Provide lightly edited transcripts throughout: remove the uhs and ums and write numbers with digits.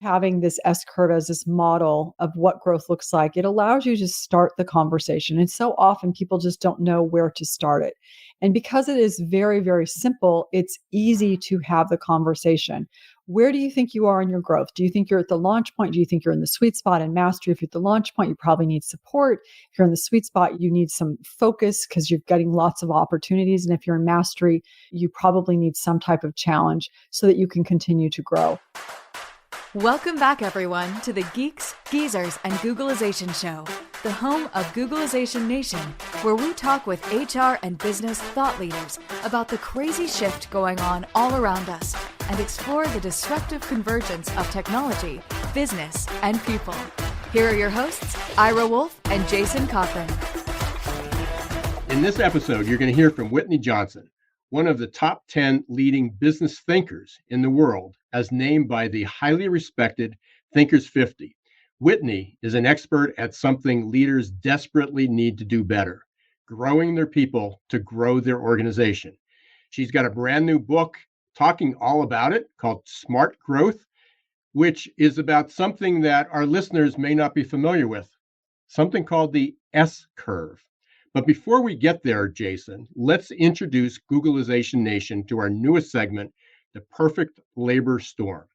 having this S curve as this model of what growth looks like, it allows you to start the conversation. And so often people just don't know where to start it. And because it is very, very simple, it's easy to have the conversation. Where do you think you are in your growth? Do you think you're at the launch point? Do you think you're in the sweet spot in mastery? If you're at the launch point, you probably need support. If you're in the sweet spot, you need some focus because you're getting lots of opportunities. And if you're in mastery, you probably need some type of challenge so that you can continue to grow. Welcome back, everyone, to the Geeks, Geezers, and Googlization Show, the home of Googlization Nation, where we talk with HR and business thought leaders about the crazy shift going on all around us and explore the disruptive convergence of technology, business, and people. Here are your hosts, Ira Wolf and Jason Cochran. In this episode, you're going to hear from Whitney Johnson, one of the top 10 leading business thinkers in the world, as named by the highly respected Thinkers 50. Whitney is an expert at something leaders desperately need to do better, growing their people to grow their organization. She's got a brand new book talking all about it called Smart Growth, which is about something that our listeners may not be familiar with, something called the S curve. But before we get there, Jason, let's introduce Googlization Nation to our newest segment, The Perfect Labor Storm.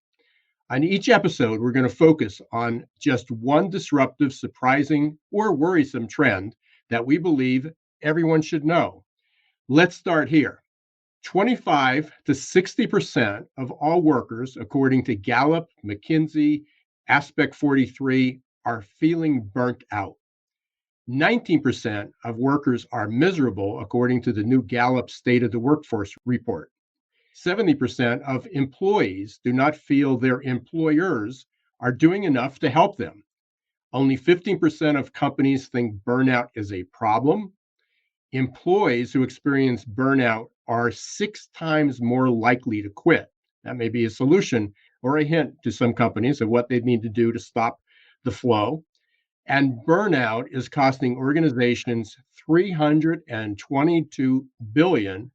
On each episode, we're going to focus on just one disruptive, surprising, or worrisome trend that we believe everyone should know. Let's start here. 25 to 60% of all workers, according to Gallup, McKinsey, Aspect 43, are feeling burnt out. 19% of workers are miserable, according to the new Gallup State of the Workforce report. 70% of employees do not feel their employers are doing enough to help them. Only 15% of companies think burnout is a problem. Employees who experience burnout are 6 times more likely to quit. That may be a solution or a hint to some companies of what they need to do to stop the flow. And burnout is costing organizations $322 billion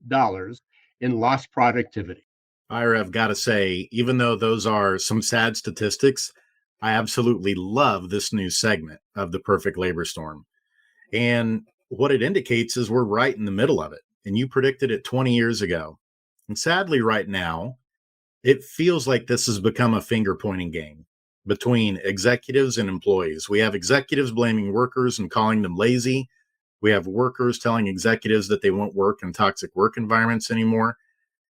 in lost productivity. Ira, I've got to say, even though those are some sad statistics, I absolutely love this new segment of the Perfect Labor Storm. And what it indicates is we're right in the middle of it. And you predicted it 20 years ago. And sadly, right now, it feels like this has become a finger-pointing game between executives and employees. We have executives blaming workers and calling them lazy. We have workers telling executives that they won't work in toxic work environments anymore.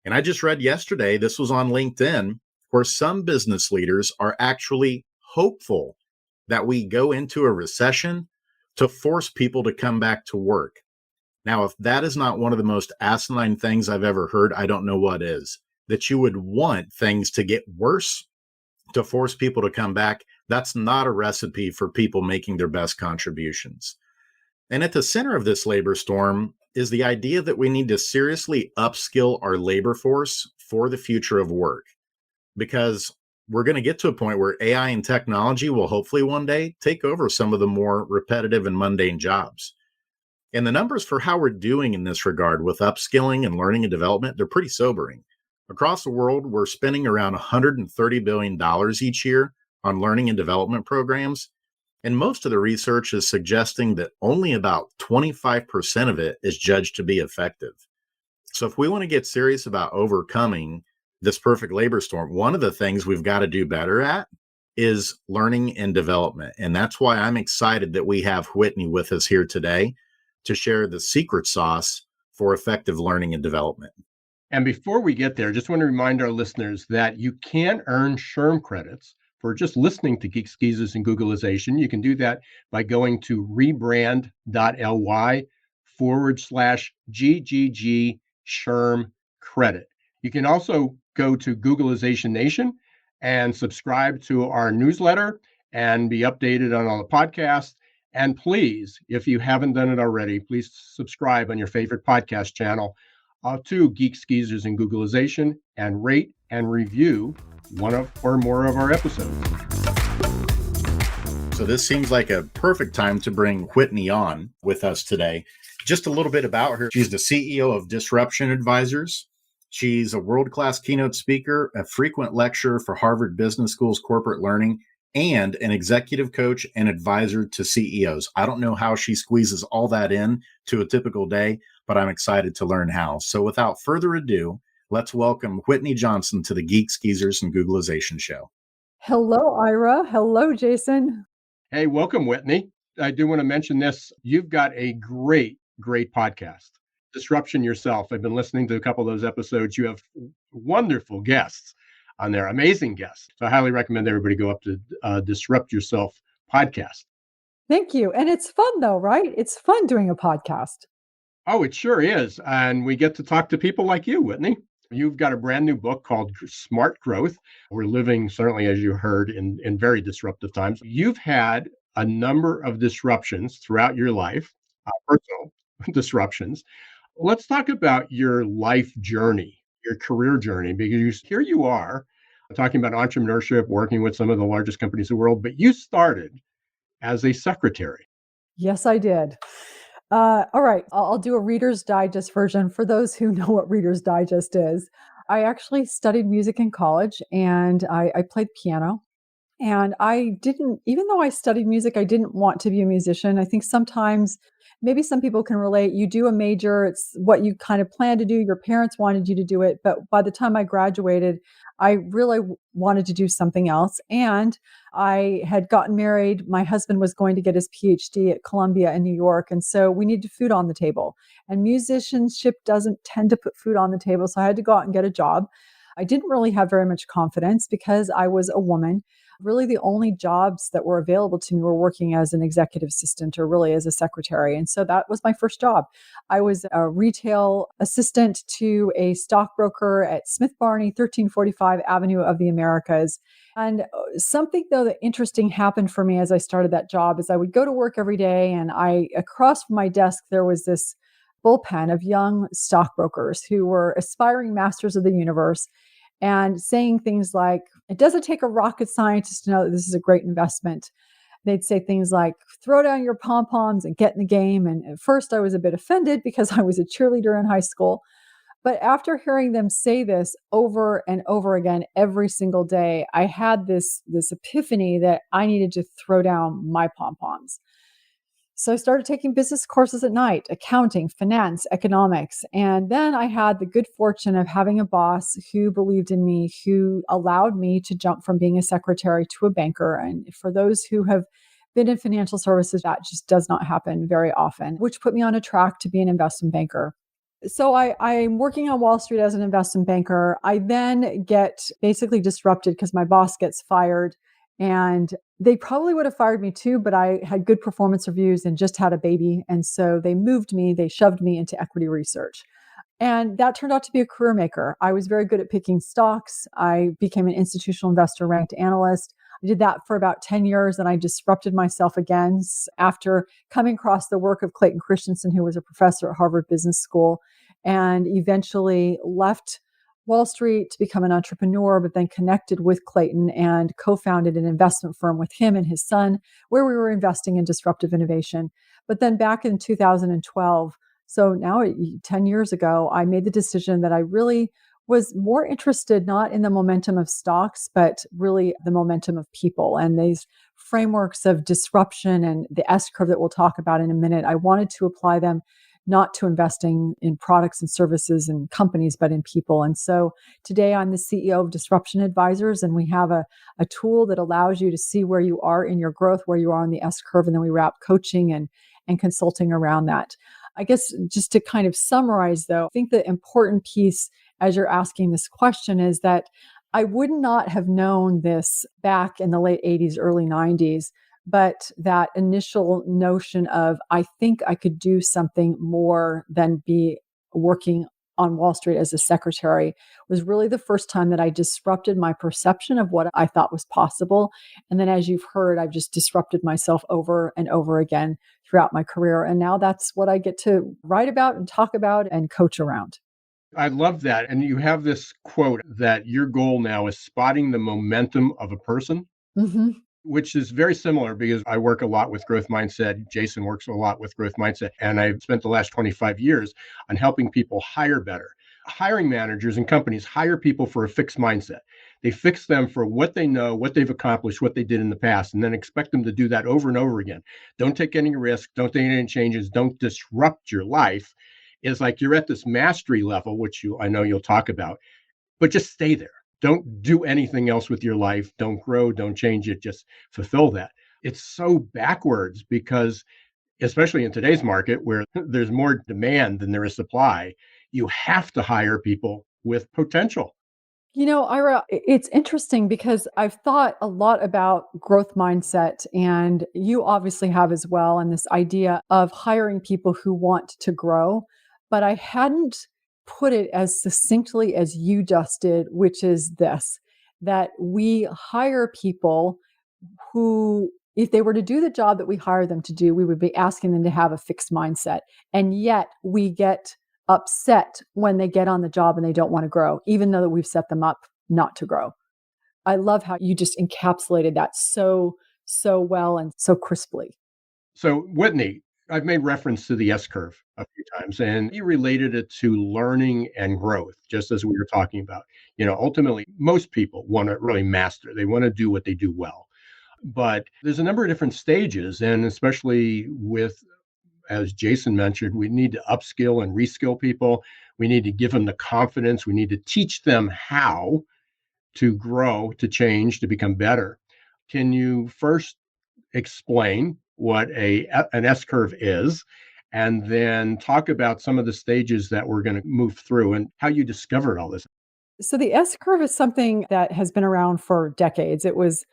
And I just read yesterday, this was on LinkedIn, where some business leaders are actually hopeful that we go into a recession to force people to come back to work. Now, if that is not one of the most asinine things I've ever heard, I don't know what is. That you would want things to get worse to force people to come back, that's not a recipe for people making their best contributions. And at the center of this labor storm is the idea that we need to seriously upskill our labor force for the future of work. Because we're going to get to a point where AI and technology will hopefully one day take over some of the more repetitive and mundane jobs. And the numbers for how we're doing in this regard with upskilling and learning and development, they're pretty sobering. Across the world, we're spending around $130 billion each year on learning and development programs. And most of the research is suggesting that only about 25% of it is judged to be effective. So if we want to get serious about overcoming this perfect labor storm, one of the things we've got to do better at is learning and development. And that's why I'm excited that we have Whitney with us here today to share the secret sauce for effective learning and development. And before we get there, just want to remind our listeners that you can earn SHRM credits for just listening to Geeks, Geezers, and Googlization. You can do that by going to rebrand.ly/GGG SHRM credit. You can also go to Googlization Nation and subscribe to our newsletter and be updated on all the podcasts. And please, if you haven't done it already, please subscribe on your favorite podcast channel to Geeks, Geezers, and Googlization, and rate and review one of or more of our episodes. So this seems like a perfect time to bring Whitney on with us today. Just a little bit about her. She's the CEO of Disruption Advisors. She's a world-class keynote speaker, a frequent lecturer for Harvard Business School's corporate learning, and an executive coach and advisor to CEOs. I don't know how she squeezes all that in to a typical day, but I'm excited to learn how. So without further ado, let's welcome Whitney Johnson to the Geeks, Geezers, and Googlization show. Hello, Ira. Hello, Jason. Hey, welcome, Whitney. I do want to mention this. You've got a great podcast, Disruption Yourself. I've been listening to a couple of those episodes. You have wonderful guests on there, amazing guests. So I highly recommend everybody go up to Disrupt Yourself podcast. Thank you. And it's fun though, right? It's fun doing a podcast. Oh, it sure is. And we get to talk to people like you, Whitney. You've got a brand new book called Smart Growth. We're living, certainly, as you heard, in very disruptive times. You've had a number of disruptions throughout your life, personal disruptions. Let's talk about your life journey, your career journey, because here you are talking about entrepreneurship, working with some of the largest companies in the world, but you started as a secretary. Yes, I did. All right, I'll do a Reader's Digest version for those who know what Reader's Digest is. I actually studied music in college and I played piano. And I didn't, even though I studied music, I didn't want to be a musician. I think sometimes, maybe some people can relate. You do a major, it's what you kind of plan to do. Your parents wanted you to do it. But by the time I graduated, I really wanted to do something else. And I had gotten married. My husband was going to get his PhD at Columbia in New York. And so we needed food on the table. And musicianship doesn't tend to put food on the table. So I had to go out and get a job. I didn't really have very much confidence because I was a woman. Really, the only jobs that were available to me were working as an executive assistant or really as a secretary. And so that was my first job. I was a retail assistant to a stockbroker at Smith Barney, 1345 Avenue of the Americas. And something, though, that interesting happened for me as I started that job is I would go to work every day, and across from my desk, there was this bullpen of young stockbrokers who were aspiring masters of the universe and saying things like, it doesn't take a rocket scientist to know that this is a great investment. They'd say things like, throw down your pom-poms and get in the game. And at first I was a bit offended because I was a cheerleader in high school. But after hearing them say this over and over again every single day, I had this epiphany that I needed to throw down my pom-poms. So I started taking business courses at night, accounting, finance, economics. And then I had the good fortune of having a boss who believed in me, who allowed me to jump from being a secretary to a banker. And for those who have been in financial services, that just does not happen very often, which put me on a track to be an investment banker. So I'm working on Wall Street as an investment banker. I then get basically disrupted because my boss gets fired. And they probably would have fired me too, but I had good performance reviews and just had a baby. And so they shoved me into equity research. And that turned out to be a career maker. I was very good at picking stocks. I became an institutional investor ranked analyst. I did that for about 10 years and I disrupted myself again after coming across the work of Clayton Christensen, who was a professor at Harvard Business School, and eventually left Wall Street to become an entrepreneur, but then connected with Clayton and co-founded an investment firm with him and his son, where we were investing in disruptive innovation. But then back in 2012, so now 10 years ago, I made the decision that I really was more interested not in the momentum of stocks, but really the momentum of people and these frameworks of disruption and the S curve that we'll talk about in a minute. I wanted to apply them not to investing in products and services and companies, but in people. And so today I'm the CEO of Disruption Advisors, and we have a tool that allows you to see where you are in your growth, where you are on the S curve, and then we wrap coaching and consulting around that. I guess just to kind of summarize though, I think the important piece as you're asking this question is that I would not have known this back in the late 80s, early 90s. But that initial notion of, I think I could do something more than be working on Wall Street as a secretary was really the first time that I disrupted my perception of what I thought was possible. And then, as you've heard, I've just disrupted myself over and over again throughout my career. And now that's what I get to write about and talk about and coach around. I love that. And you have this quote that your goal now is spotting the momentum of a person. Mm-hmm. Which is very similar because I work a lot with growth mindset. Jason works a lot with growth mindset. And I've spent the last 25 years on helping people hire better, hiring managers and companies hire people for a fixed mindset. They fix them for what they know, what they've accomplished, what they did in the past, and then expect them to do that over and over again. Don't take any risk, don't take any changes, don't disrupt your life. It's like you're at this mastery level, which I know you'll talk about, but just stay there. Don't do anything else with your life. Don't grow, don't change it, just fulfill that. It's so backwards because, especially in today's market where there's more demand than there is supply, you have to hire people with potential. Ira, it's interesting because I've thought a lot about growth mindset, and you obviously have as well, and this idea of hiring people who want to grow. But I hadn't put it as succinctly as you just did, which is this, that we hire people who, if they were to do the job that we hire them to do, we would be asking them to have a fixed mindset. And yet we get upset when they get on the job and they don't want to grow, even though that we've set them up not to grow. I love how you just encapsulated that so well and so crisply. So, Whitney, I've made reference to the S curve a few times, and you related it to learning and growth, just as we were talking about. Ultimately, most people want to really master, they want to do what they do well. But there's a number of different stages, and especially with, as Jason mentioned, we need to upskill and reskill people. We need to give them the confidence. We need to teach them how to grow, to change, to become better. Can you first explain what an S curve is, and then talk about some of the stages that we're going to move through and how you discovered all this? So the S curve is something that has been around for decades. It was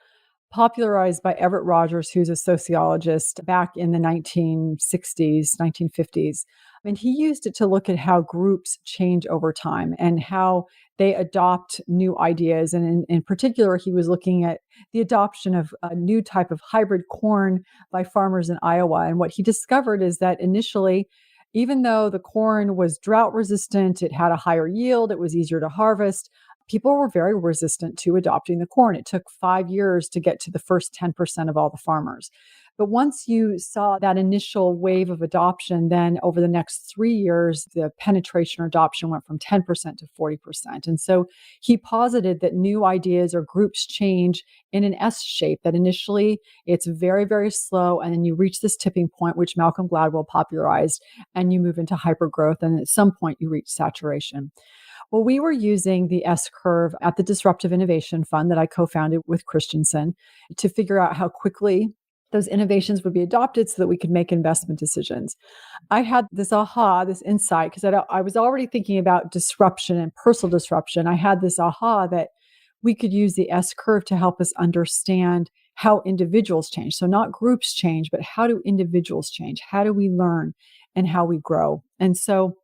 popularized by Everett Rogers, who's a sociologist back in the 1960s, 1950s. And he used it to look at how groups change over time and how they adopt new ideas. And in particular, he was looking at the adoption of a new type of hybrid corn by farmers in Iowa. And what he discovered is that initially, even though the corn was drought resistant, it had a higher yield, it was easier to harvest, people were very resistant to adopting the corn. It took 5 years to get to the first 10% of all the farmers. But once you saw that initial wave of adoption, then over the next 3 years, the penetration or adoption went from 10% to 40%. And so he posited that new ideas or groups change in an S shape, that initially it's very, very slow. And then you reach this tipping point, which Malcolm Gladwell popularized, and you move into hypergrowth. And at some point, you reach saturation. Well, we were using the S curve at the Disruptive Innovation Fund that I co-founded with Christensen to figure out how quickly those innovations would be adopted so that we could make investment decisions. I had this this insight, because I was already thinking about disruption and personal disruption. I had this that we could use the S curve to help us understand how individuals change. So not groups change, but how do individuals change? How do we learn and how we grow? And so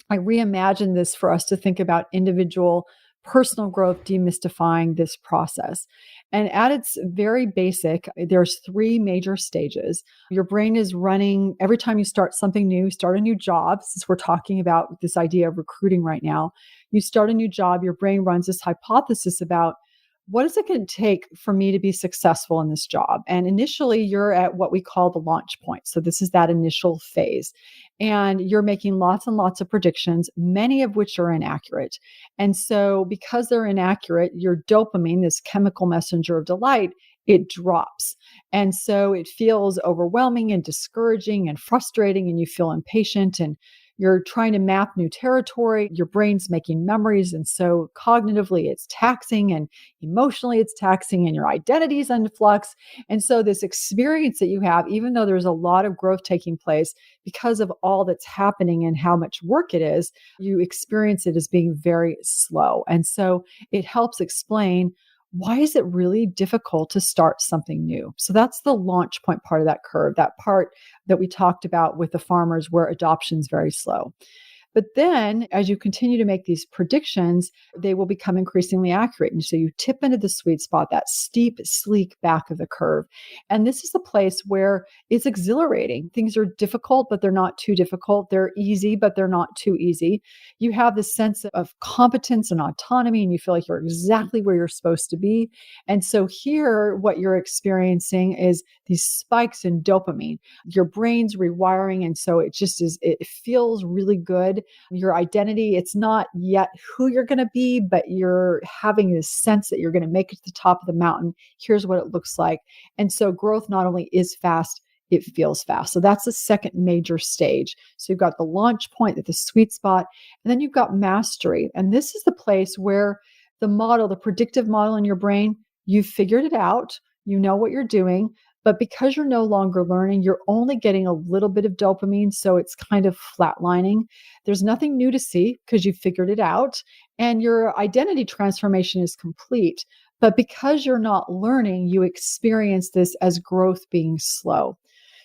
I reimagined this for us to think about individual personal growth, demystifying this process. And at its very basic, there's 3 major stages. Your brain is running every time you start something new, start a new job, since we're talking about this idea of recruiting right now. You start a new job, your brain runs this hypothesis about, what is it going to take for me to be successful in this job? And initially, you're at what we call the launch point. So this is that initial phase. And you're making lots and lots of predictions, many of which are inaccurate. And so because they're inaccurate, your dopamine, this chemical messenger of delight, it drops. And so it feels overwhelming and discouraging and frustrating, and you feel impatient, and you're trying to map new territory. Your brain's making memories. And so cognitively, it's taxing, and emotionally, it's taxing, and your identity is in flux. And so this experience that you have, even though there's a lot of growth taking place, because of all that's happening and how much work it is, you experience it as being very slow. And so it helps explain, why is it really difficult to start something new? So that's the launch point part of that curve, that part that we talked about with the farmers where adoption is very slow. But then as you continue to make these predictions, they will become increasingly accurate. And so you tip into the sweet spot, that steep, sleek back of the curve. And this is the place where it's exhilarating. Things are difficult, but they're not too difficult. They're easy, but they're not too easy. You have this sense of competence and autonomy, and you feel like you're exactly where you're supposed to be. And so here, what you're experiencing is these spikes in dopamine. Your brain's rewiring. And so it just is, it feels really good. your identity. It's not yet who you're going to be, but you're having this sense that you're going to make it to the top of the mountain. Here's what it looks like. And so growth not only is fast, it feels fast. So that's the second major stage. So you've got the launch point, the sweet spot, and then you've got mastery. And this is the place where the model, the predictive model in your brain, you've figured it out, you know what you're doing, but because you're no longer learning, you're only getting a little bit of dopamine. So it's kind of flatlining. There's nothing new to see because you figured it out and your identity transformation is complete. But because you're not learning, you experience this as growth being slow.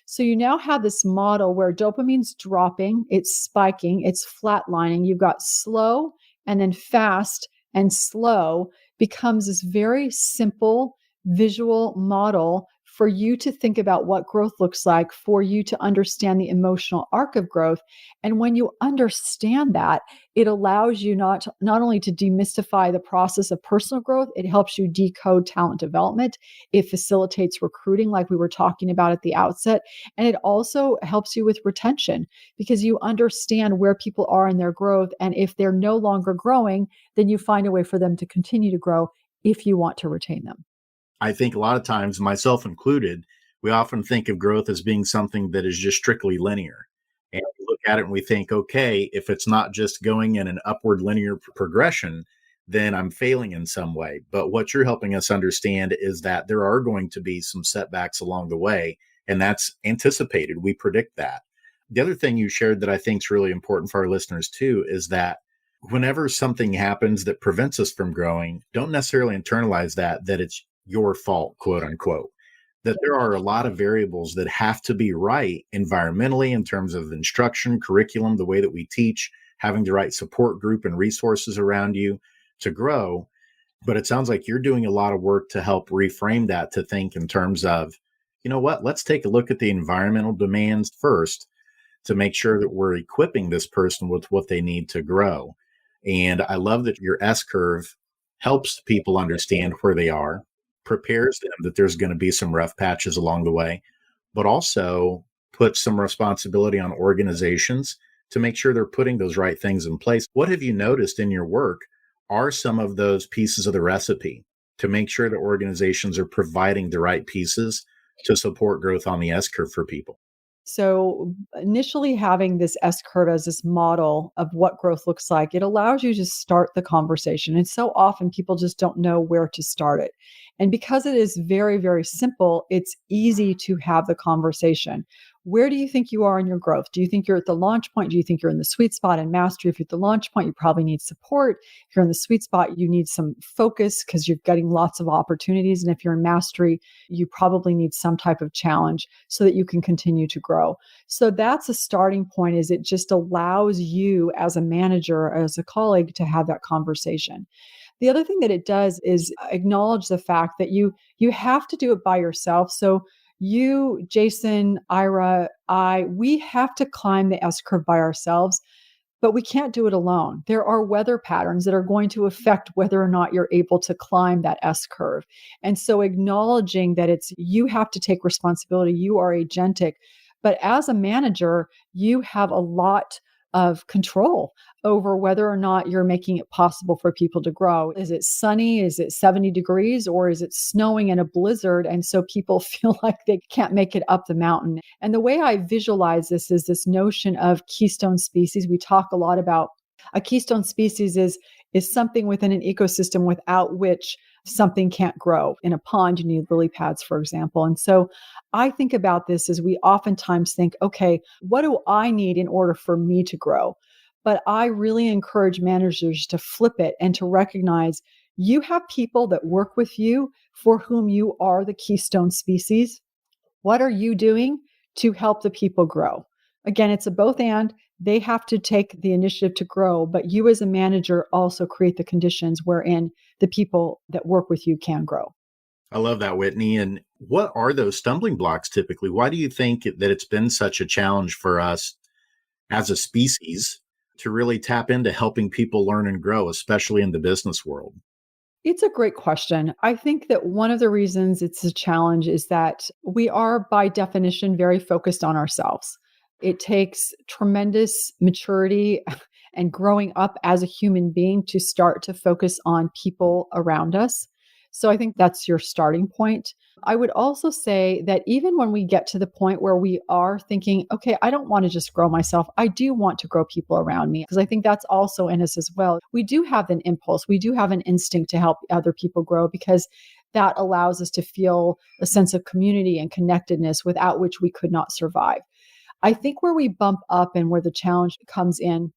So you now have this model where dopamine's dropping, it's spiking, it's flatlining. You've got slow and then fast, and slow becomes this very simple visual model for you to think about what growth looks like, for you to understand the emotional arc of growth. And when you understand that, it allows you not only to demystify the process of personal growth, it helps you decode talent development. It facilitates recruiting, like we were talking about at the outset. And it also helps you with retention because you understand where people are in their growth. And if they're no longer growing, then you find a way for them to continue to grow if you want to retain them. I think a lot of times, myself included, we often think of growth as being something that is just strictly linear. And we look at it and we think, okay, if it's not just going in an upward linear progression, then I'm failing in some way. But what you're helping us understand is that there are going to be some setbacks along the way, and that's anticipated. We predict that. The other thing you shared that I think is really important for our listeners too is that whenever something happens that prevents us from growing, don't necessarily internalize that it's your fault, quote unquote, that there are a lot of variables that have to be right environmentally in terms of instruction, curriculum, the way that we teach, having the right support group and resources around you to grow. But it sounds like you're doing a lot of work to help reframe that, to think in terms of, you know what, let's take a look at the environmental demands first to make sure that we're equipping this person with what they need to grow. And I love that your S curve helps people understand where they are, prepares them that there's going to be some rough patches along the way, but also puts some responsibility on organizations to make sure they're putting those right things in place. What have you noticed in your work are some of those pieces of the recipe to make sure that organizations are providing the right pieces to support growth on the S curve for people? So initially having this S curve as this model of what growth looks like, it allows you to start the conversation. And so often people just don't know where to start it. And because it is very, very simple, it's easy to have the conversation. Where do you think you are in your growth? Do you think you're at the launch point? Do you think you're in the sweet spot and mastery? If you're at the launch point, you probably need support. If you're in the sweet spot, you need some focus because you're getting lots of opportunities. And if you're in mastery, you probably need some type of challenge so that you can continue to grow. So that's a starting point, is it just allows you as a manager, as a colleague, to have that conversation. The other thing that it does is acknowledge the fact that you have to do it by yourself. So you, Jason, Ira, we have to climb the S curve by ourselves, but we can't do it alone. There are weather patterns that are going to affect whether or not you're able to climb that S curve. And so acknowledging that you have to take responsibility, you are agentic, but as a manager, you have a lot of control over whether or not you're making it possible for people to grow. Is it sunny? Is it 70 degrees? Or is it snowing in a blizzard? And so people feel like they can't make it up the mountain. And the way I visualize this is this notion of keystone species. We talk a lot about a keystone species is something within an ecosystem without which something can't grow. In a pond, you need lily pads, for example. And so I think about this as we oftentimes think, okay, what do I need in order for me to grow? But I really encourage managers to flip it and to recognize you have people that work with you for whom you are the keystone species. What are you doing to help the people grow? Again, it's a both and. They have to take the initiative to grow, but you as a manager also create the conditions wherein the people that work with you can grow. I love that, Whitney. And what are those stumbling blocks typically? Why do you think that it's been such a challenge for us as a species to really tap into helping people learn and grow, especially in the business world? It's a great question. I think that one of the reasons it's a challenge is that we are, by definition, very focused on ourselves. It takes tremendous maturity and growing up as a human being to start to focus on people around us. So I think that's your starting point. I would also say that even when we get to the point where we are thinking, okay, I don't want to just grow myself, I do want to grow people around me, because I think that's also in us as well. We do have an impulse, we do have an instinct to help other people grow, because that allows us to feel a sense of community and connectedness without which we could not survive. I think where we bump up and where the challenge comes in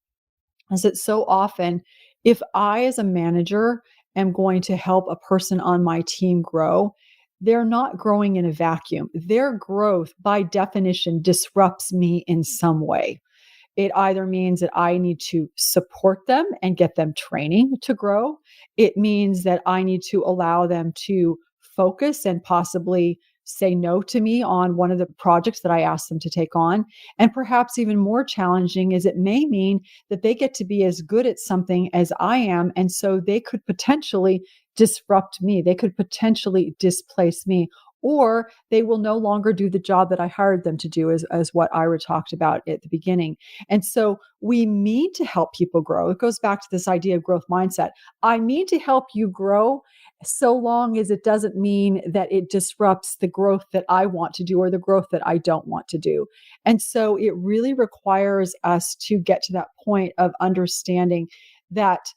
is that so often, if I, as a manager, am going to help a person on my team grow, they're not growing in a vacuum. Their growth, by definition, disrupts me in some way. It either means that I need to support them and get them training to grow. It means that I need to allow them to focus and possibly say no to me on one of the projects that I asked them to take on. And perhaps even more challenging is it may mean that they get to be as good at something as I am. And so they could potentially disrupt me. They could potentially displace me, or they will no longer do the job that I hired them to do, as what Ira talked about at the beginning. And so we mean to help people grow. It goes back to this idea of growth mindset. I mean to help you grow, so long as it doesn't mean that it disrupts the growth that I want to do or the growth that I don't want to do. And so it really requires us to get to that point of understanding that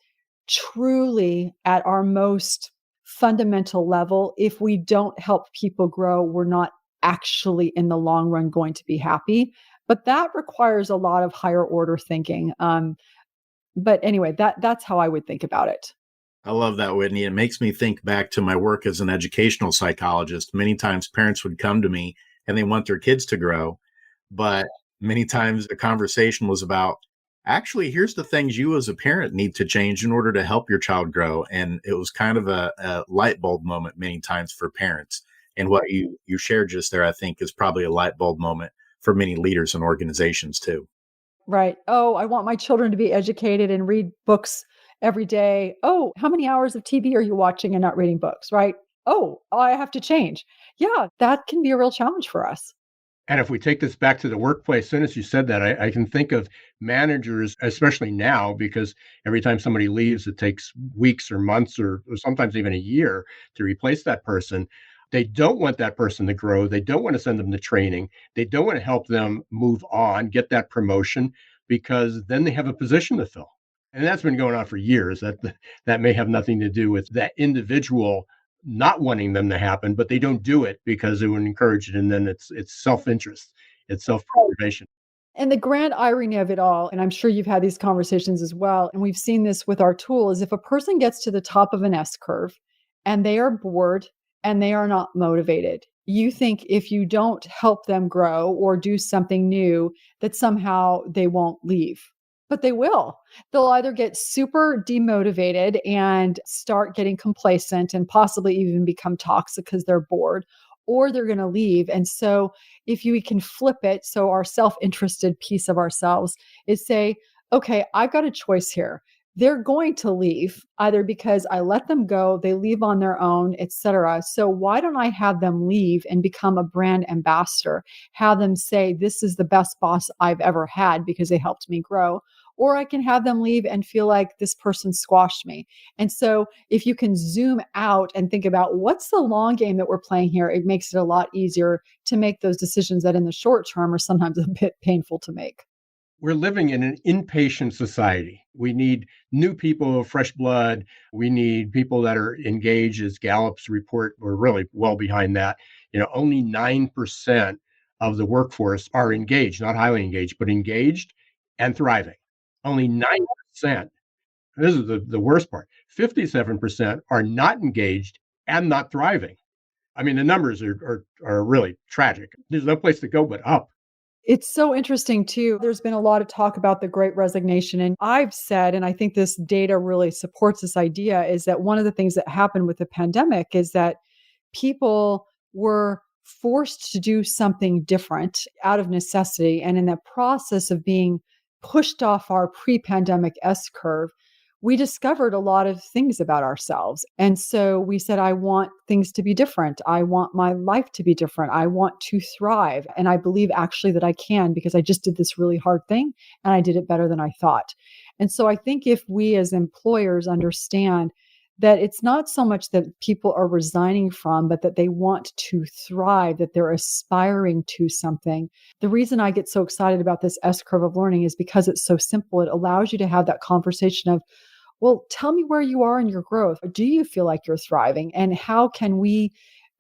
truly, at our most fundamental level, if we don't help people grow, we're not actually in the long run going to be happy. But that requires a lot of higher order thinking. But anyway, that's how I would think about it. I love that, Whitney. It makes me think back to my work as an educational psychologist. Many times parents would come to me and they want their kids to grow, but many times the conversation was about, actually, here's the things you as a parent need to change in order to help your child grow. And it was kind of a light bulb moment many times for parents. And what you shared just there, I think, is probably a light bulb moment for many leaders and organizations too. Right. Oh, I want my children to be educated and read books every day. Oh, how many hours of TV are you watching and not reading books? Right. Oh, I have to change. Yeah, that can be a real challenge for us. And if we take this back to the workplace, as soon as you said that, I can think of managers, especially now, because every time somebody leaves, it takes weeks or months or sometimes even a year to replace that person. They don't want that person to grow. They don't want to send them to training. They don't want to help them move on, get that promotion, because then they have a position to fill. And that's been going on for years. That may have nothing to do with that individual not wanting them to happen, but they don't do it because it would encourage it. And then it's self-interest, it's self-preservation. And the grand irony of it all, and I'm sure you've had these conversations as well, and we've seen this with our tool, is if a person gets to the top of an S curve and they are bored and they are not motivated, you think if you don't help them grow or do something new, that somehow they won't leave. But they will. They'll either get super demotivated and start getting complacent and possibly even become toxic because they're bored, or they're going to leave. And so if we can flip it, so our self-interested piece of ourselves is say, okay, I've got a choice here. They're going to leave either because I let them go, they leave on their own, etc. So why don't I have them leave and become a brand ambassador? Have them say, this is the best boss I've ever had because they helped me grow. Or I can have them leave and feel like this person squashed me. And so if you can zoom out and think about what's the long game that we're playing here, it makes it a lot easier to make those decisions that in the short term are sometimes a bit painful to make. We're living in an impatient society. We need new people, fresh blood. We need people that are engaged, as Gallup's report, we're really well behind that. Only 9% of the workforce are engaged, not highly engaged, but engaged and thriving. Only 9%. This is the worst part. 57% are not engaged and not thriving. I mean, the numbers are really tragic. There's no place to go but up. It's so interesting too. There's been a lot of talk about the great resignation. And I've said, and I think this data really supports this idea, is that one of the things that happened with the pandemic is that people were forced to do something different out of necessity. And in the process of being pushed off our pre-pandemic S curve, we discovered a lot of things about ourselves. And so we said, I want things to be different. I want my life to be different. I want to thrive. And I believe actually that I can, because I just did this really hard thing and I did it better than I thought. And so I think if we as employers understand that it's not so much that people are resigning from, but that they want to thrive, that they're aspiring to something. The reason I get so excited about this S curve of learning is because it's so simple. It allows you to have that conversation of, well, tell me where you are in your growth. Do you feel like you're thriving? And how can we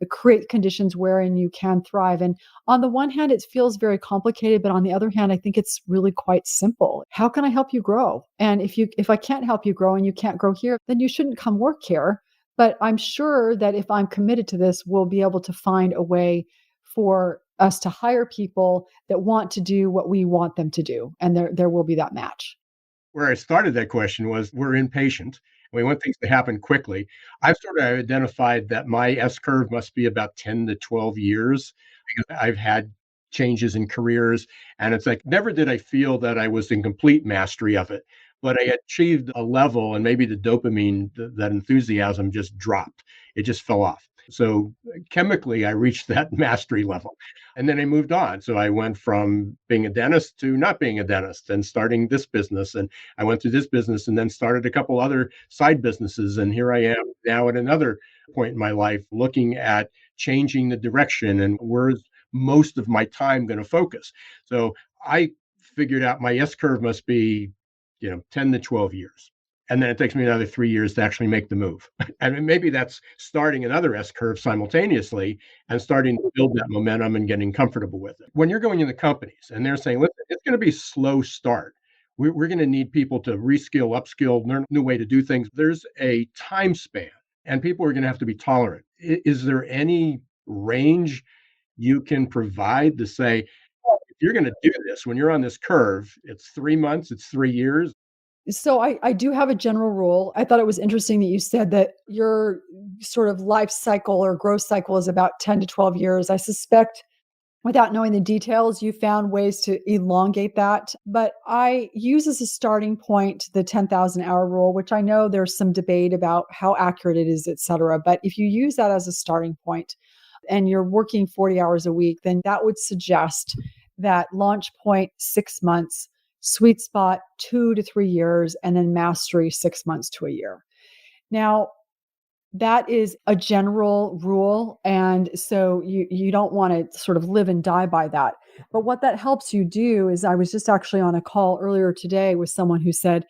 create conditions wherein you can thrive? And on the one hand, it feels very complicated, but on the other hand, I think it's really quite simple. How can I help you grow? And if I can't help you grow and you can't grow here, then you shouldn't come work here. But I'm sure that if I'm committed to this, we'll be able to find a way for us to hire people that want to do what we want them to do. And there will be that match. Where I started that question was we're impatient. We want things to happen quickly. I've sort of identified that my S curve must be about 10 to 12 years because I've had changes in careers. And it's like, never did I feel that I was in complete mastery of it, but I achieved a level and maybe the dopamine, that enthusiasm just dropped. It just fell off. So chemically, I reached that mastery level. And then I moved on. So I went from being a dentist to not being a dentist and starting this business. And I went through this business and then started a couple other side businesses. And here I am now at another point in my life looking at changing the direction and where's most of my time going to focus. So I figured out my S curve must be, 10 to 12 years. And then it takes me another 3 years to actually make the move. And maybe that's starting another S curve simultaneously and starting to build that momentum and getting comfortable with it. When you're going into companies and they're saying, listen, it's going to be a slow start. We're going to need people to reskill, upskill, learn a new way to do things. There's a time span and people are going to have to be tolerant. Is there any range you can provide to say, if you're going to do this, when you're on this curve, it's 3 months, it's 3 years? So I do have a general rule. I thought it was interesting that you said that your sort of life cycle or growth cycle is about 10 to 12 years. I suspect without knowing the details, you found ways to elongate that. But I use as a starting point the 10,000 hour rule, which I know there's some debate about how accurate it is, et cetera. But if you use that as a starting point and you're working 40 hours a week, then that would suggest that launch point 6 months, sweet spot 2 to 3 years, and then mastery 6 months to a year. Now, that is a general rule. And so you don't want to sort of live and die by that. But what that helps you do is I was just actually on a call earlier today with someone who said,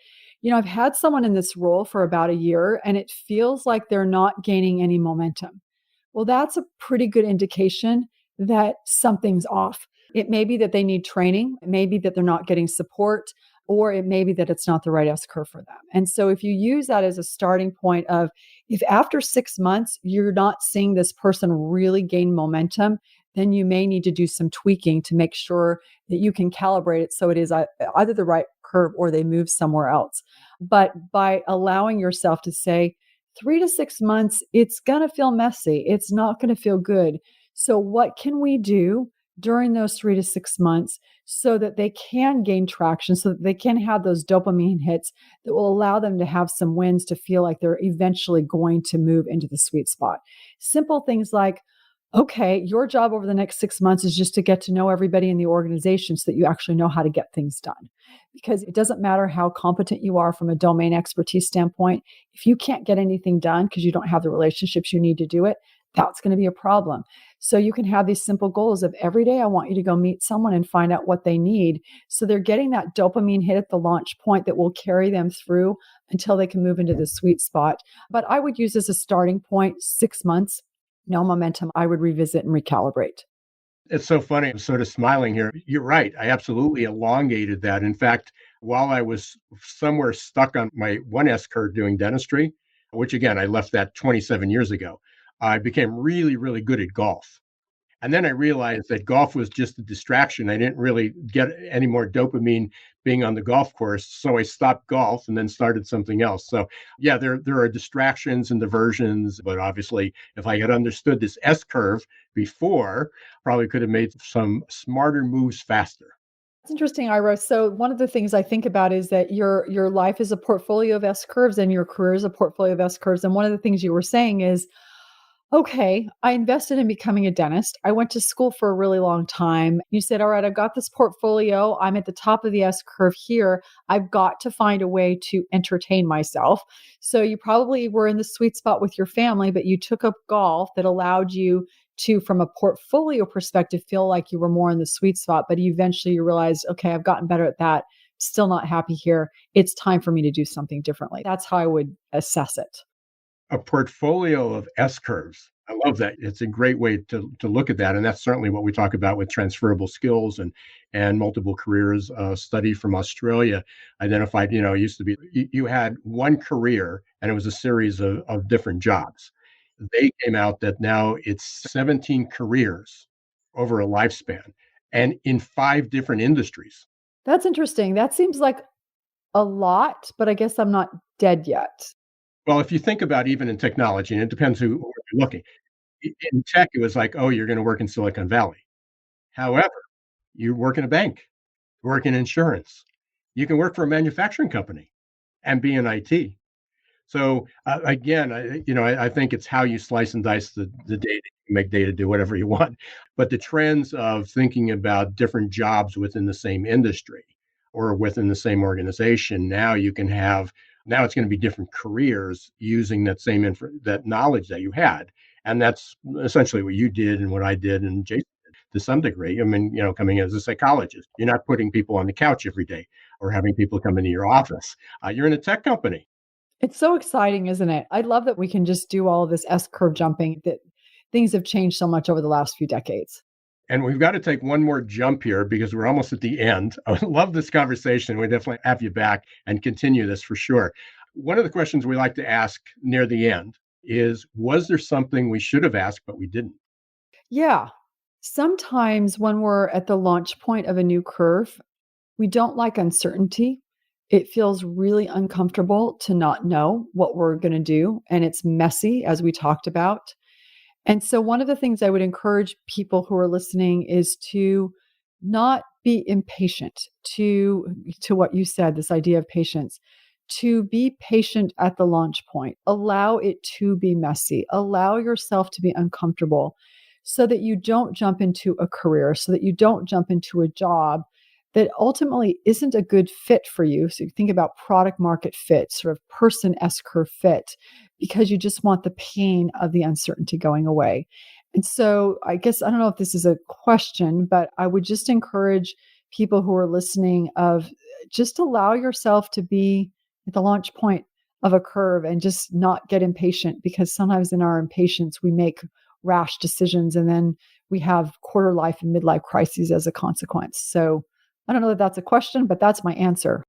I've had someone in this role for about a year and it feels like they're not gaining any momentum. Well, that's a pretty good indication that something's off. It may be that they need training. It may be that they're not getting support, or it may be that it's not the right S curve for them. And so if you use that as a starting point of, if after 6 months, you're not seeing this person really gain momentum, then you may need to do some tweaking to make sure that you can calibrate it so it is either the right curve or they move somewhere else. But by allowing yourself to say, 3 to 6 months, it's going to feel messy. It's not going to feel good. So what can we do during those 3 to 6 months so that they can gain traction, so that they can have those dopamine hits that will allow them to have some wins to feel like they're eventually going to move into the sweet spot? Simple things like, okay, your job over the next 6 months is just to get to know everybody in the organization so that you actually know how to get things done. Because it doesn't matter how competent you are from a domain expertise standpoint. If you can't get anything done because you don't have the relationships you need to do it, that's going to be a problem. So you can have these simple goals of every day, I want you to go meet someone and find out what they need. So they're getting that dopamine hit at the launch point that will carry them through until they can move into the sweet spot. But I would use as a starting point 6 months, no momentum, I would revisit and recalibrate. It's so funny. I'm sort of smiling here. You're right. I absolutely elongated that. In fact, while I was somewhere stuck on my one S curve doing dentistry, which again, I left that 27 years ago, I became really, really good at golf. And then I realized that golf was just a distraction. I didn't really get any more dopamine being on the golf course. So I stopped golf and then started something else. So yeah, there are distractions and diversions, but obviously if I had understood this S curve before, probably could have made some smarter moves faster. It's interesting, Ira. So one of the things I think about is that your life is a portfolio of S curves and your career is a portfolio of S curves. And one of the things you were saying is, Okay, I invested in becoming a dentist. I went to school for a really long time. You said, all right, I've got this portfolio. I'm at the top of the S curve here. I've got to find a way to entertain myself. So you probably were in the sweet spot with your family, but you took up golf that allowed you to, from a portfolio perspective, feel like you were more in the sweet spot. But eventually you realized, okay, I've gotten better at that. Still not happy here. It's time for me to do something differently. That's how I would assess it. A portfolio of S curves. I love that. It's a great way to look at that, and that's certainly what we talk about with transferable skills and multiple careers. Study from Australia identified, it used to be you had one career and it was a series of different jobs. They came out that now it's 17 careers over a lifespan and in 5 different industries. That's interesting. That seems like a lot, but I guess I'm not dead yet. Well, if you think about even in technology, and it depends who you're looking. In tech, it was like, oh, you're going to work in Silicon Valley. However, you work in a bank, work in insurance. You can work for a manufacturing company and be in IT. So again, I think it's how you slice and dice the data. You make data do whatever you want. But the trends of thinking about different jobs within the same industry or within the same organization, now it's going to be different careers using that knowledge that you had. And that's essentially what you did and what I did and Jason did to some degree. I mean, coming as a psychologist, you're not putting people on the couch every day or having people come into your office. You're in a tech company. It's so exciting, isn't it? I love that we can just do all of this S curve jumping, that things have changed so much over the last few decades. And we've got to take one more jump here because we're almost at the end. I love this conversation. We definitely have you back and continue this for sure. One of the questions we like to ask near the end is, was there something we should have asked, but we didn't? Yeah. Sometimes when we're at the launch point of a new curve, we don't like uncertainty. It feels really uncomfortable to not know what we're going to do. And it's messy, as we talked about. And so, one of the things I would encourage people who are listening is to not be impatient, to what you said, this idea of patience, to be patient at the launch point. Allow it to be messy. Allow yourself to be uncomfortable so that you don't jump into a career, so that you don't jump into a job that ultimately isn't a good fit for you. So you think about product market fit, sort of person S curve fit, because you just want the pain of the uncertainty going away. And so I guess I don't know if this is a question, but I would just encourage people who are listening of just allow yourself to be at the launch point of a curve and just not get impatient, because sometimes in our impatience we make rash decisions and then we have quarter life and midlife crises as a consequence. So I don't know that that's a question, but that's my answer.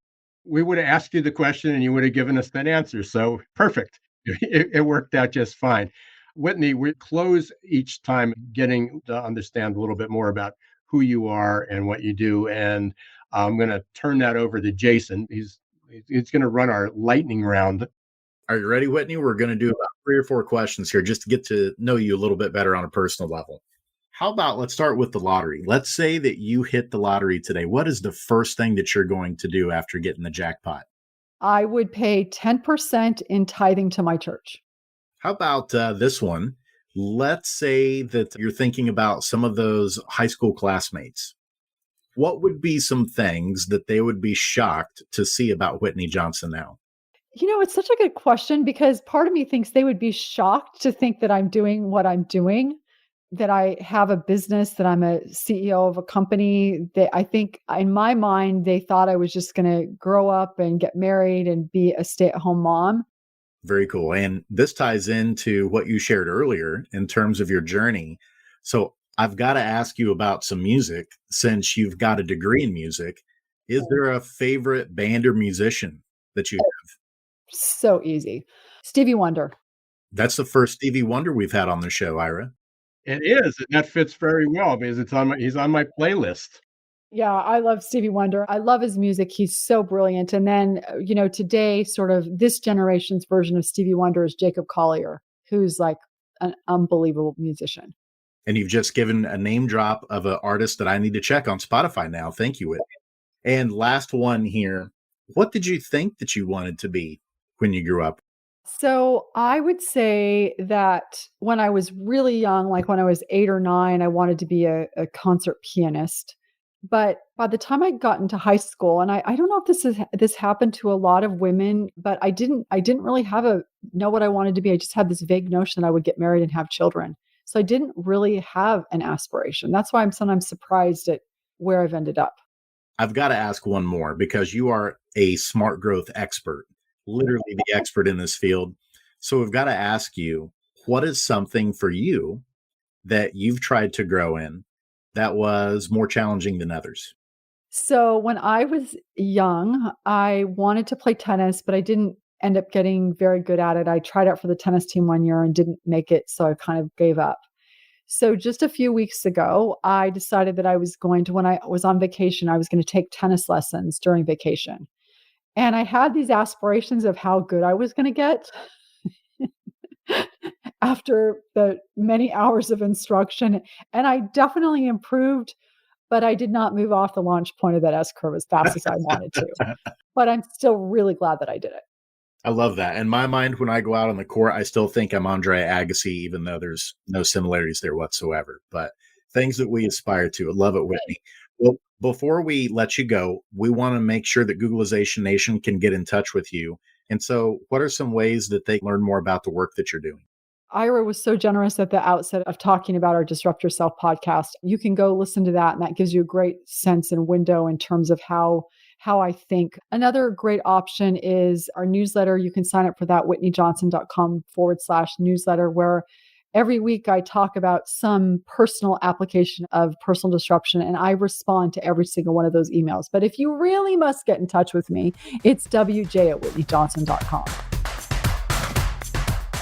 We would have asked you the question and you would have given us that answer. So perfect. It worked out just fine. Whitney, we close each time getting to understand a little bit more about who you are and what you do. And I'm going to turn that over to Jason. He's going to run our lightning round. Are you ready, Whitney? We're going to do about 3 or 4 questions here just to get to know you a little bit better on a personal level. How about let's start with the lottery. Let's say that you hit the lottery today. What is the first thing that you're going to do after getting the jackpot? I would pay 10% in tithing to my church. How about this one? Let's say that you're thinking about some of those high school classmates. What would be some things that they would be shocked to see about Whitney Johnson now? It's such a good question because part of me thinks they would be shocked to think that I'm doing what I'm doing, that I have a business, that I'm a CEO of a company. That I think in my mind, they thought I was just going to grow up and get married and be a stay-at-home mom. Very cool. And this ties into what you shared earlier in terms of your journey. So I've got to ask you about some music since you've got a degree in music. Is there a favorite band or musician that you have? So easy. Stevie Wonder. That's the first Stevie Wonder we've had on the show, Ira. It is, and that fits very well because he's on my playlist. Yeah, I love Stevie Wonder. I love his music. He's so brilliant. And then, today, sort of this generation's version of Stevie Wonder is Jacob Collier, who's like an unbelievable musician. And you've just given a name drop of an artist that I need to check on Spotify now. Thank you, Whitney. And last one here. What did you think that you wanted to be when you grew up? So I would say that when I was really young, like when I was 8 or 9, I wanted to be a concert pianist. But by the time I got into high school, and I don't know if this happened to a lot of women, but I didn't really know what I wanted to be. I just had this vague notion that I would get married and have children. So I didn't really have an aspiration. That's why I'm sometimes surprised at where I've ended up. I've got to ask one more because you are a smart growth expert, literally the expert in this field. So we've got to ask you, what is something for you that you've tried to grow in that was more challenging than others? So when I was young, I wanted to play tennis, but I didn't end up getting very good at it. I tried out for the tennis team one year and didn't make it, so I kind of gave up. So just a few weeks ago, I decided that I was going to, when I was on vacation, I was going to take tennis lessons during vacation. And I had these aspirations of how good I was going to get after the many hours of instruction. And I definitely improved, but I did not move off the launch point of that S curve as fast as I wanted to. But I'm still really glad that I did it. I love that. In my mind, when I go out on the court, I still think I'm Andre Agassi, even though there's no similarities there whatsoever. But things that we aspire to. I love it, Whitney. Well, before we let you go, we want to make sure that Googlization Nation can get in touch with you. And so, what are some ways that they learn more about the work that you're doing? Ira was so generous at the outset of talking about our Disrupt Yourself podcast. You can go listen to that, and that gives you a great sense and window in terms of how I think. Another great option is our newsletter. You can sign up for that, whitneyjohnson.com/newsletter, where every week I talk about some personal application of personal disruption, and I respond to every single one of those emails. But if you really must get in touch with me, it's wj@whitneyjohnson.com.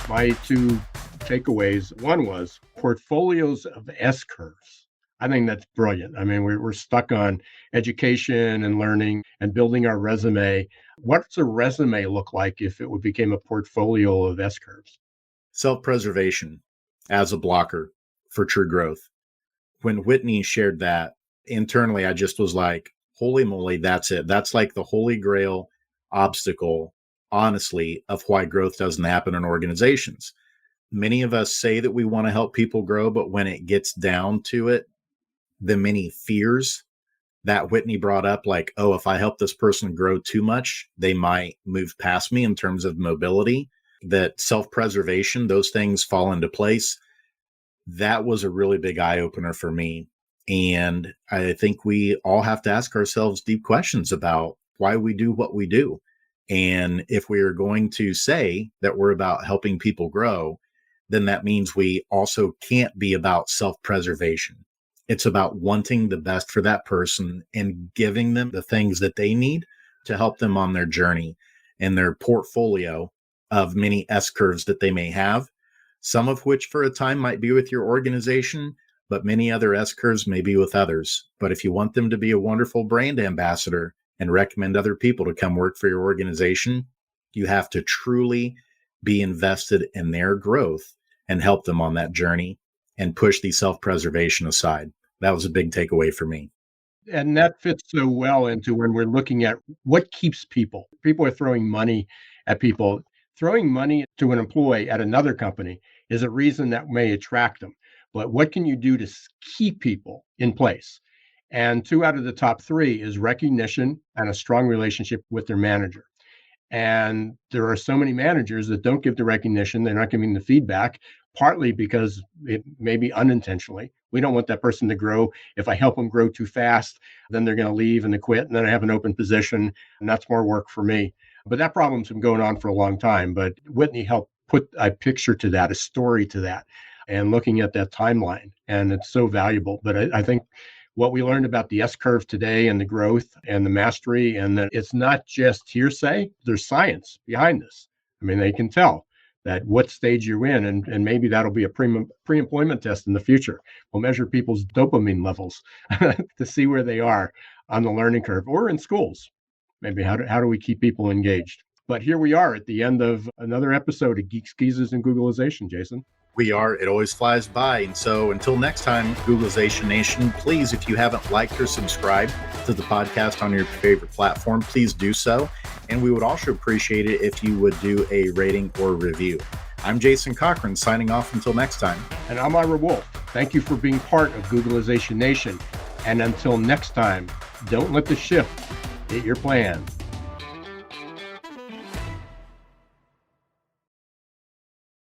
My two takeaways, one was portfolios of S curves. I think that's brilliant. I mean, we're stuck on education and learning and building our resume. What's a resume look like if it became a portfolio of S curves? Self preservation as a blocker for true growth. When Whitney shared that internally, I just was like, holy moly, that's it. That's like the holy grail obstacle, honestly, of why growth doesn't happen in organizations. Many of us say that we want to help people grow, but when it gets down to it, the many fears that Whitney brought up, like, oh, if I help this person grow too much, they might move past me in terms of mobility, that self-preservation, those things fall into place. That was a really big eye opener for me. And I think we all have to ask ourselves deep questions about why we do what we do. And if we are going to say that we're about helping people grow, then that means we also can't be about self-preservation. It's about wanting the best for that person and giving them the things that they need to help them on their journey and their portfolio of many S curves that they may have, some of which for a time might be with your organization, but many other S curves may be with others. But if you want them to be a wonderful brand ambassador and recommend other people to come work for your organization, you have to truly be invested in their growth and help them on that journey and push the self-preservation aside. That was a big takeaway for me. And that fits so well into when we're looking at what keeps people. People are throwing money at people. Throwing money to an employee at another company is a reason that may attract them. But what can you do to keep people in place? And 2 out of the top 3 is recognition and a strong relationship with their manager. And there are so many managers that don't give the recognition, they're not giving the feedback, partly because it may be unintentionally. We don't want that person to grow. If I help them grow too fast, then they're going to leave and they quit, and then I have an open position, and that's more work for me. But that problem's been going on for a long time. But Whitney helped put a picture to that, a story to that, and looking at that timeline. And it's so valuable. But I think what we learned about the S curve today and the growth and the mastery, and that it's not just hearsay, there's science behind this. I mean, they can tell that what stage you're in, and maybe that'll be a pre-employment test in the future. We'll measure people's dopamine levels to see where they are on the learning curve, or in schools. Maybe how do we keep people engaged? But here we are at the end of another episode of Geeks, Geezers, and Googlization, Jason. We are. It always flies by. And so until next time, Googlization Nation, please, if you haven't liked or subscribed to the podcast on your favorite platform, please do so. And we would also appreciate it if you would do a rating or review. I'm Jason Cochran, signing off until next time. And I'm Ira Wolf. Thank you for being part of Googlization Nation. And until next time, don't let the shift hit your plan.